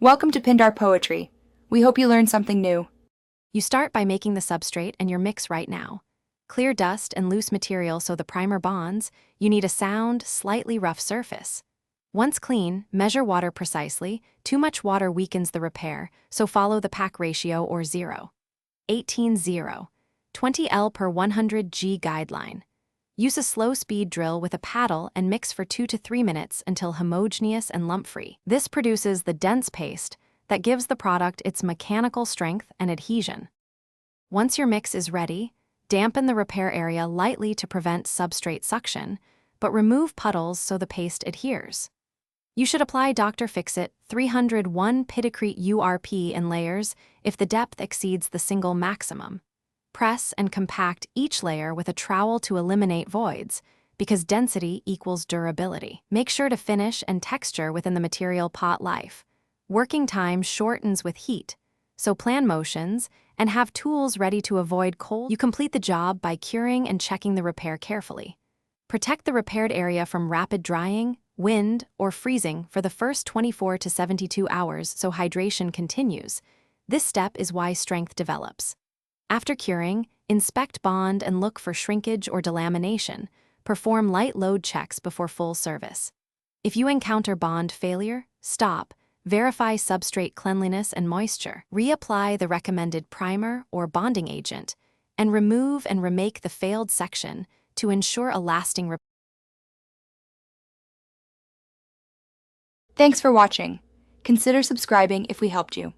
Welcome to Pindar Poetry. We hope you learned something new. You start by making the substrate and your mix right now. Clear dust and loose material so the primer bonds. You need a sound, slightly rough surface. Once clean, measure water precisely. Too much water weakens the repair, so follow the pack ratio or 0. 18-0. 20 L per 100 G guideline. Use a slow-speed drill with a paddle and mix for 2 to 3 minutes until homogeneous and lump-free. This produces the dense paste that gives the product its mechanical strength and adhesion. Once your mix is ready, dampen the repair area lightly to prevent substrate suction, but remove puddles so the paste adheres. You should apply Dr Fixit 301 Pidicrete Urp in layers if the depth exceeds the single maximum. Press and compact each layer with a trowel to eliminate voids, because density equals durability. Make sure to finish and texture within the material pot life. Working time shortens with heat, so plan motions and have tools ready to avoid cold. You complete the job by curing and checking the repair carefully. Protect the repaired area from rapid drying, wind, or freezing for the first 24 to 72 hours so hydration continues. This step is why strength develops. After curing, inspect bond and look for shrinkage or delamination. Perform light load checks before full service. If you encounter bond failure, stop. Verify substrate cleanliness and moisture. Reapply the recommended primer or bonding agent, and remove and remake the failed section to ensure a lasting repair. Thanks for watching. Consider subscribing if we helped you.